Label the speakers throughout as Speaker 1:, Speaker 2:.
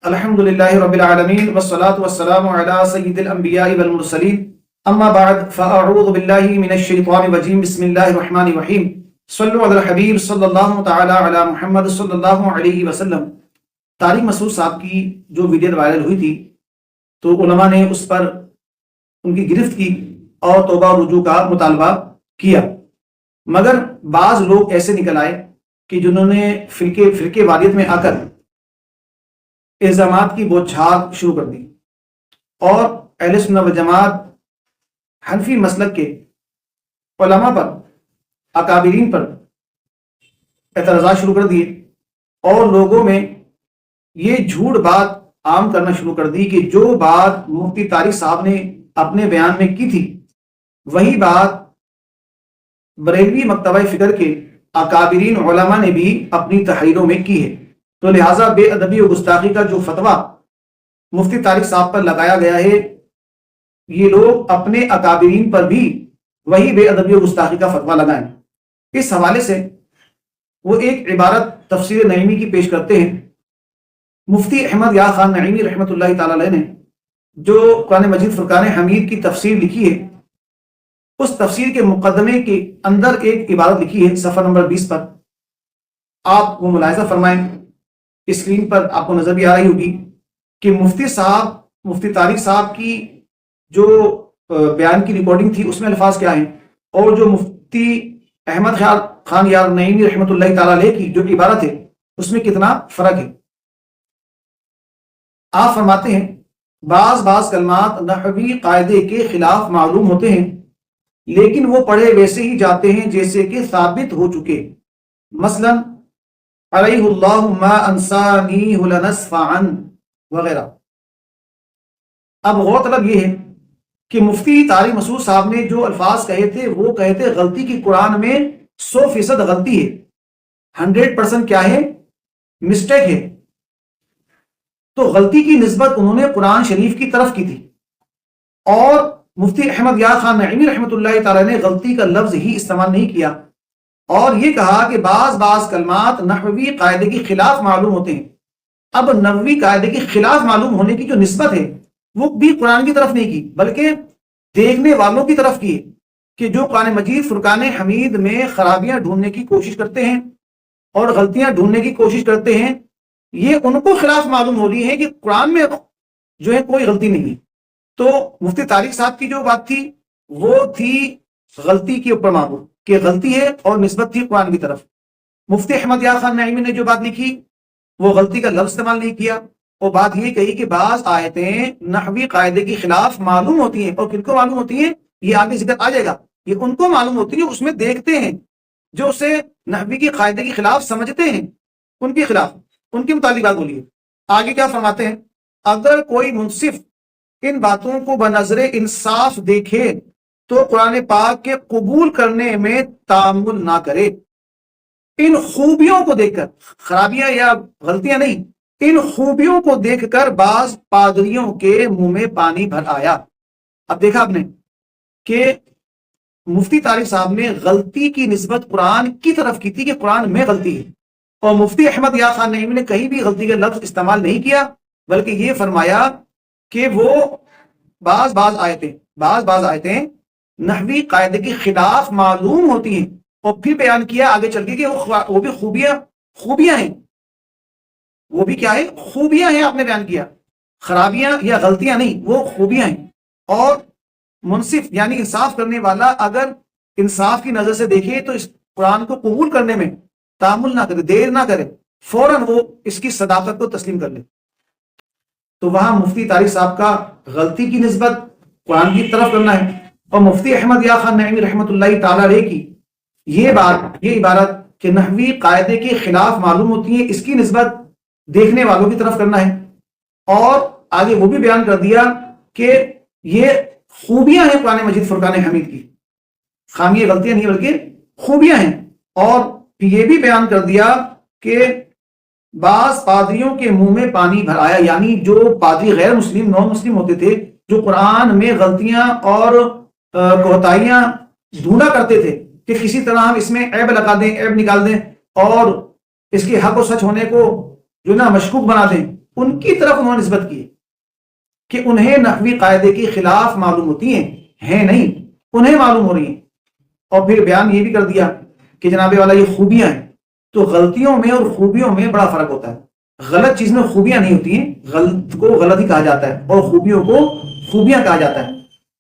Speaker 1: الحمد للہ رب العالمین والصلاة والسلام علی سید الانبیاء والمرسلین اما بعد فاعوذ باللہ من الشیطان الرجیم بسم اللہ الرحمن الرحیم صلو علی الحبیب صلی اللہ تعالی علی محمد صلی اللہ علیہ وسلم۔ طارق مسعود صاحب کی جو ویڈیو وائرل ہوئی تھی تو علماء نے اس پر ان کی گرفت کی اور توبہ و رجوع کا مطالبہ کیا، مگر بعض لوگ ایسے نکل آئے کہ جنہوں نے فرقے واریت میں آ کر الزامات کی بوچھار شروع کر دی اور اہل سنت و جماعت حنفی مسلک کے علماء پر، اکابرین پر اعتراضات شروع کر دیے اور لوگوں میں یہ جھوٹ بات عام کرنا شروع کر دی کہ جو بات مفتی طارق صاحب نے اپنے بیان میں کی تھی وہی بات بریلوی مکتبہ فکر کے اکابرین علماء نے بھی اپنی تحریروں میں کی ہے، تو لہٰذا بے ادبی و گستاخی کا جو فتویٰ مفتی طارق صاحب پر لگایا گیا ہے، یہ لوگ اپنے اکابرین پر بھی وہی بے ادبی و گستاخی کا فتویٰ لگائیں۔ اس حوالے سے وہ ایک عبارت تفسیر نعیمی کی پیش کرتے ہیں۔ مفتی احمد یار خان نعیمی رحمۃ اللہ تعالی علیہ نے جو قرآن مجید فرقان حمید کی تفسیر لکھی ہے، اس تفسیر کے مقدمے کے اندر ایک عبارت لکھی ہے صفحہ نمبر 20 پر، آپ وہ ملاحظہ فرمائیں، اسکرین پر آپ کو نظر بھی آ رہی ہوگی کہ مفتی طارق صاحب کی جو بیان کی ریکارڈنگ تھی اس میں الفاظ کیا ہیں اور جو مفتی احمد خان یار نعیمی رحمۃ اللہ تعالی علیہ کی جو عبارت ہے اس میں کتنا فرق ہے۔ آپ فرماتے ہیں بعض کلمات نحوی قاعدے کے خلاف معلوم ہوتے ہیں لیکن وہ پڑھے ویسے ہی جاتے ہیں جیسے کہ ثابت ہو چکے، مثلا علیہ اللہ ما انسانی لنسفعا وغیرہ۔ اب غور طلب یہ ہے کہ مفتی طارق مسعود صاحب نے جو الفاظ کہے تھے وہ کہے تھے غلطی کی قرآن میں 100% غلطی ہے، 100% کیا ہے، مسٹیک ہے، تو غلطی کی نسبت انہوں نے قرآن شریف کی طرف کی تھی، اور مفتی احمد یار خان نعیمی رحمۃ اللہ تعالی نے غلطی کا لفظ ہی استعمال نہیں کیا اور یہ کہا کہ بعض کلمات نحوی قاعدے کے خلاف معلوم ہوتے ہیں۔ اب نحوی قاعدے کے خلاف معلوم ہونے کی جو نسبت ہے وہ بھی قرآن کی طرف نہیں کی بلکہ دیکھنے والوں کی طرف کی ہے کہ جو قرآن مجید فرقان حمید میں خرابیاں ڈھونڈنے کی کوشش کرتے ہیں اور غلطیاں ڈھونڈنے کی کوشش کرتے ہیں، یہ ان کو خلاف معلوم ہو رہی ہے کہ قرآن میں جو ہے کوئی غلطی نہیں ہے۔ تو مفتی طارق صاحب کی جو بات تھی وہ تھی غلطی کے اوپر معمول کہ غلطی ہے اور نسبت تھی قرآن کی طرف۔ مفتی احمد یار خان نعیمی نے جو بات لکھی وہ غلطی کا لفظ استعمال نہیں کیا، اور بات یہ کہی کہ بعض آیتیں نحوی قاعدے کے خلاف معلوم ہوتی ہیں، اور کن کو معلوم ہوتی ہیں یہ آگے ذکر آ جائے گا، یہ ان کو معلوم ہوتی ہے اس میں دیکھتے ہیں جو اسے نحوی کی قاعدے کے خلاف سمجھتے ہیں، ان کے خلاف، ان کے متعلق بات بولیے۔ آگے کیا فرماتے ہیں، اگر کوئی منصف ان باتوں کو بنظر انصاف دیکھے تو قرآن پاک کے قبول کرنے میں تعامل نہ کرے۔ ان خوبیوں کو دیکھ کر، خرابیاں یا غلطیاں نہیں، ان خوبیوں کو دیکھ کر بعض پادریوں کے منہ میں پانی بھر آیا۔ اب دیکھا آپ نے کہ مفتی طارق صاحب نے غلطی کی نسبت قرآن کی طرف کی تھی کہ قرآن میں غلطی ہے، اور مفتی احمد یار خان نعیمی نے کہیں بھی غلطی کا لفظ استعمال نہیں کیا بلکہ یہ فرمایا کہ وہ بعض آیتیں نحوی قاعدے کے خلاف معلوم ہوتی ہیں، اور پھر بیان کیا آگے چل کے کہ وہ بھی خوبیاں ہیں، وہ بھی کیا ہے، خوبیاں ہیں۔ آپ نے بیان کیا خرابیاں یا غلطیاں نہیں، وہ خوبیاں ہیں، اور منصف یعنی انصاف کرنے والا اگر انصاف کی نظر سے دیکھے تو اس قرآن کو قبول کرنے میں تعامل نہ کرے، دیر نہ کرے، فوراً وہ اس کی صداقت کو تسلیم کر لے۔ تو وہاں مفتی طارق صاحب کا غلطی کی نسبت قرآن کی طرف کرنا ہے، اور مفتی احمد یار خان نعیمی رحمۃ اللہ تعالی علیہ کی یہ عبارت کہ نحوی قاعدے کے خلاف معلوم ہوتی ہے، اس کی نسبت دیکھنے والوں کی طرف کرنا ہے، اور آگے وہ بھی بیان کر دیا کہ یہ خوبیاں ہیں قرآن مجید فرقان حمید کی، خامیاں غلطیاں نہیں بلکہ خوبیاں ہیں، اور یہ بھی بیان کر دیا کہ بعض پادریوں کے منہ میں پانی بھر آیا، یعنی جو پادری غیر مسلم نان مسلم ہوتے تھے جو قرآن میں غلطیاں اور کوتاہیاں ڈھونڈا کرتے تھے کہ کسی طرح ہم اس میں عیب لگا دیں، عیب نکال دیں اور اس کے حق و سچ ہونے کو جو نا مشکوک بنا دیں، ان کی طرف انہوں نے نسبت کی کہ انہیں نحوی قاعدے کے خلاف معلوم ہوتی ہیں نہیں، انہیں معلوم ہو رہی ہیں۔ اور پھر بیان یہ بھی کر دیا کہ جناب والا یہ خوبیاں ہیں، تو غلطیوں میں اور خوبیوں میں بڑا فرق ہوتا ہے۔ غلط چیز میں خوبیاں نہیں ہوتی ہیں، غلط کو غلط ہی کہا جاتا ہے اور خوبیوں کو خوبیاں کہا جاتا ہے۔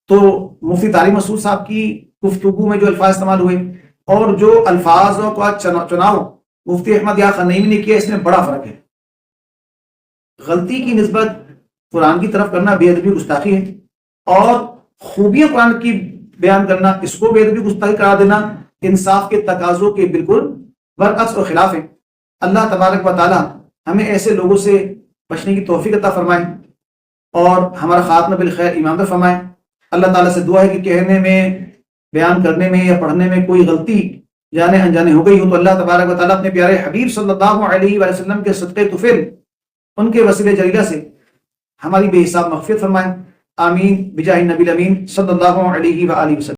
Speaker 1: تو مفتی طارق مسعود صاحب کی گفتگو میں جو الفاظ استعمال ہوئے اور جو الفاظوں کا چناؤ مفتی احمد یا خنیمی نے کیا، اس میں بڑا فرق ہے۔ غلطی کی نسبت قرآن کی طرف کرنا بے ادبی گستاخی ہے، اور خوبیاں قرآن کی بیان کرنا اس کو بے ادبی گستاخی قرار دینا انصاف کے تقاضوں کے بالکل برعکس اور خلاف ہے۔ اللہ تبارک و تعالی ہمیں ایسے لوگوں سے بچنے کی توفیق عطا فرمائے اور ہمارا خاتمہ بالخیر ایمان پر فرمائے۔ اللہ تعالیٰ سے دعا ہے کہ کہنے میں، بیان کرنے میں یا پڑھنے میں کوئی غلطی جانے انجانے ہو گئی ہو تو اللہ تبارک و تعالیٰ اپنے پیارے حبیب صلی اللہ علیہ وآلہ وسلم کے صدقے طفیل، ان کے وسیلے جلیلہ سے ہماری بے حساب مغفرت فرمائے۔ آمین بجاہ النبی الامین صلی اللہ علیہ وآلہ وسلم۔